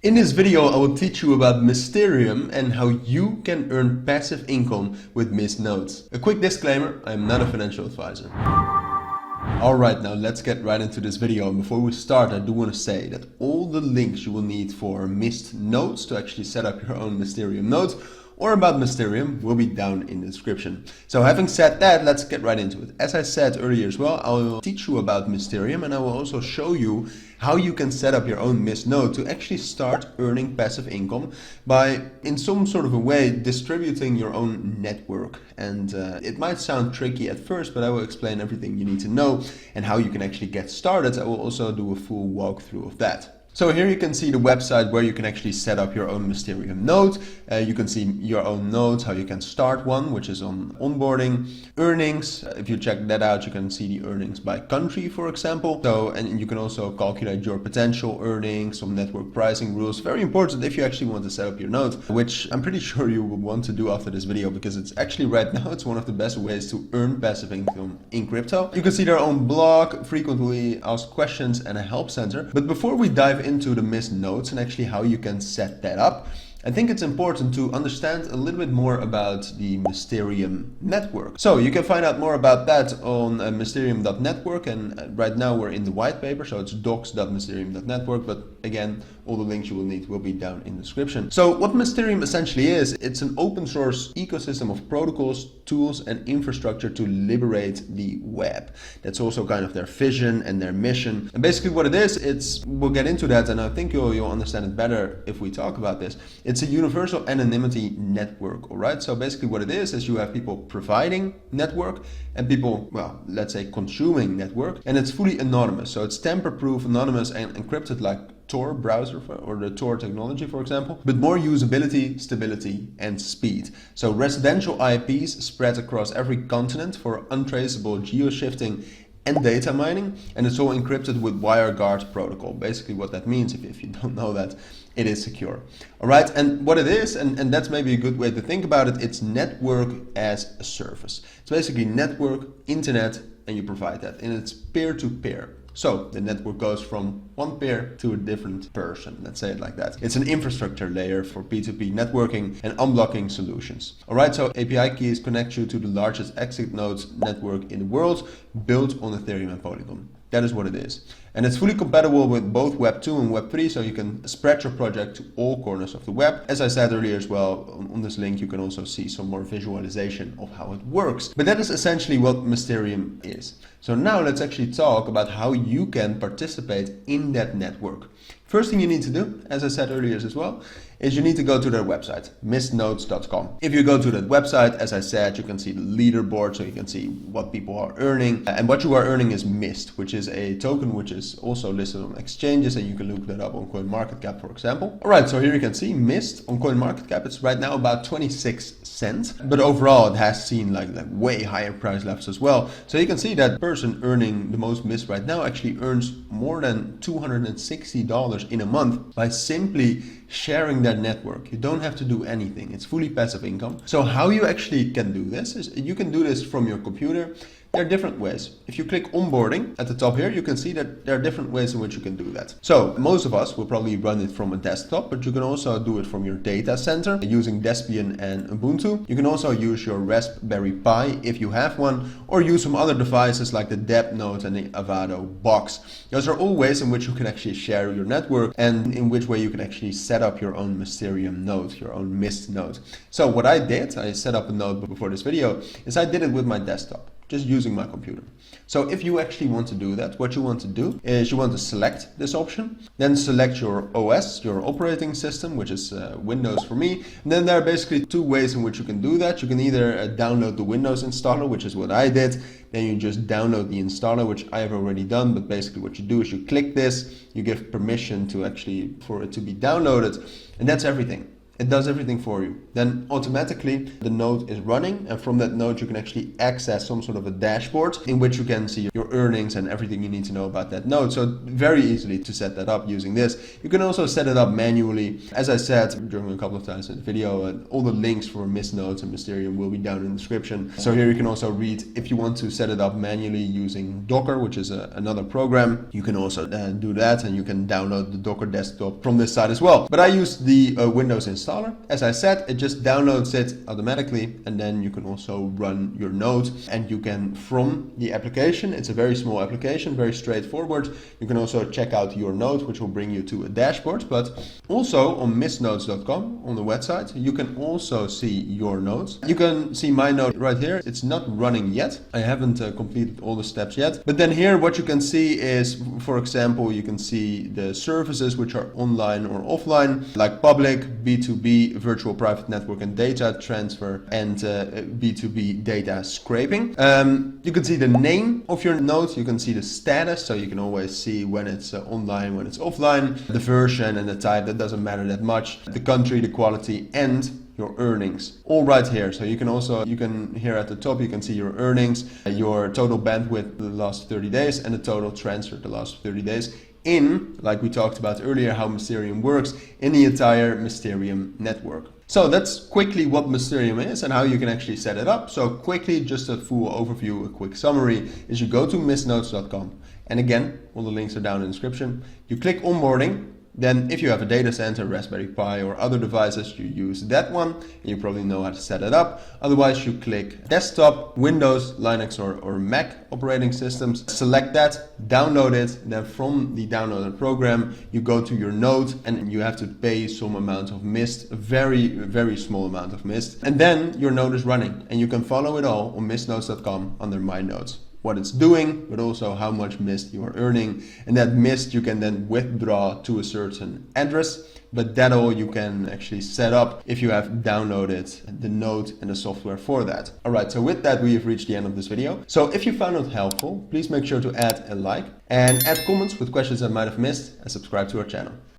In this video, I will teach you about Mysterium and how you can earn passive income with missed notes. A quick disclaimer, I am not a financial advisor. Alright, now let's get right into this video. And before we start, I do want to say that all the links you will need for missed notes to actually set up your own Mysterium notes or about Mysterium will be down in the description. So having said that, let's get right into it. As I said earlier as well, I will teach you about Mysterium and I will also show you how you can set up your own missed node to actually start earning passive income by, in some sort of a way, distributing your own network. And it might sound tricky at first, but I will explain everything you need to know and how you can actually get started. I will also do a full walkthrough of that. So here you can see the website where you can actually set up your own Mysterium node. You can see your own nodes, how you can start one, which is on onboarding, earnings. If you check that out, you can see the earnings by country, for example. So, and you can also calculate your potential earnings, some network pricing rules. Very important if you actually want to set up your node, which I'm pretty sure you will want to do after this video, because it's actually right now, it's one of the best ways to earn passive income in crypto. You can see their own blog, frequently asked questions, and a help center. But before we dive into the missed notes and actually how you can set that up, I think it's important to understand a little bit more about the Mysterium network. So you can find out more about that on mysterium.network, and right now we're in the white paper, so it's docs.mysterium.network, but again, all the links you will need will be down in the description. So what Mysterium essentially is, it's an open source ecosystem of protocols, tools, and infrastructure to liberate the web. That's also kind of their vision and their mission. And basically what it is, we'll get into that, and I think you'll understand it better if we talk about this. It's a universal anonymity network, all right? So basically what it is you have people providing network and people, well, let's say consuming network, and it's fully anonymous. So it's tamper-proof, anonymous, and encrypted like Tor browser or the Tor technology, for example, but more usability, stability, and speed. So residential IPs spread across every continent for untraceable geo-shifting and data mining, and it's all encrypted with WireGuard protocol. Basically what that means, if you don't know that, it is secure. All right, and what it is, and that's maybe a good way to think about it, it's network as a service. It's basically network, internet, and you provide that, and it's peer-to-peer. So the network goes from one peer to a different person, let's say it like that. It's an infrastructure layer for P2P networking and unblocking solutions. All right, so API keys connect you to the largest exit nodes network in the world, built on Ethereum and Polygon. That is what it is. And it's fully compatible with both Web 2 and Web 3, so you can spread your project to all corners of the web. As I said earlier as well, on this link you can also see some more visualization of how it works. But that is essentially what Mysterium is. So now let's actually talk about how you can participate in that network. First thing you need to do, as I said earlier as well, is you need to go to their website, missednotes.com. If you go to that website, as I said, you can see the leaderboard, so you can see what people are earning. And what you are earning is MIST, which is a token which is also listed on exchanges, and you can look that up on CoinMarketCap, for example. All right, so here you can see MIST on CoinMarketCap. It's right now about 26 cents, but overall it has seen like way higher price levels as well. So you can see that person earning the most MIST right now actually earns more than $260 in a month by simply sharing their network. You don't have to do anything. It's fully passive income. So how you actually can do this is you can do this from your computer. There are different ways. If you click onboarding at the top here, you can see that there are different ways in which you can do that. So most of us will probably run it from a desktop, but you can also do it from your data center using Debian and Ubuntu. You can also use your Raspberry Pi if you have one, or use some other devices like the Deb node and the Avado box. Those are all ways in which you can actually share your network and in which way you can actually set up your own Mysterium node, your own missed node. So what I did, I set up a node before this video, is I did it with my desktop, just using my computer. So if you actually want to do that, what you want to do is you want to select this option, then select your OS, your operating system, which is Windows for me. And then there are basically two ways in which you can do that. You can either download the Windows installer, which is what I did. Then you just download the installer, which I have already done. But basically what you do is you click this, you give permission to for it to be downloaded, and that's everything. it does everything for you. Then automatically the node is running, and from that node you can actually access some sort of a dashboard in which you can see your earnings and everything you need to know about that node. So very easily to set that up using this. You can also set it up manually. As I said during a couple of times in the video, all the links for Mist nodes and Mysterium will be down in the description. So here you can also read if you want to set it up manually using Docker, which is another program. You can also do that, and you can download the Docker desktop from this site as well. But I use the Windows installer. As I said, it just downloads it automatically, and then you can also run your node, and you can from the application, it's a very small application, very straightforward. You can also check out your node, which will bring you to a dashboard. But also on mistnodes.com on the website, you can also see your nodes. You can see my node right here. It's not running yet. I haven't completed all the steps yet. But then here what you can see is, for example, you can see the services which are online or offline, like public, B2B, virtual private network and data transfer, and B2B data scraping. You can see the name of your node. You can see the status, so you can always see when it's online, when it's offline, the version and the type. That doesn't matter that much. The country, the quality, and your earnings, all right here. So you can here at the top, you can see your earnings, your total bandwidth the last 30 days, and the total transfer the last 30 days in, like we talked about earlier, how Mysterium works in the entire Mysterium network. So that's quickly what Mysterium is and how you can actually set it up. So quickly, just a full overview, a quick summary is you go to mistnodes.com, and again, all the links are down in the description. You click onboarding. Then if you have a data center, Raspberry Pi or other devices, you use that one, and you probably know how to set it up. Otherwise, you click desktop, Windows, Linux or Mac operating systems, select that, download it. Then from the downloaded program, you go to your node and you have to pay some amount of Mist, a very, very small amount of Mist. And then your node is running, and you can follow it all on mistnodes.com under My Nodes. What it's doing, but also how much Mist you are earning. And that Mist you can then withdraw to a certain address, but that all you can actually set up if you have downloaded the node and the software for that. Alright, so with that we have reached the end of this video. So if you found it helpful, please make sure to add a like and add comments with questions I might have missed, and subscribe to our channel.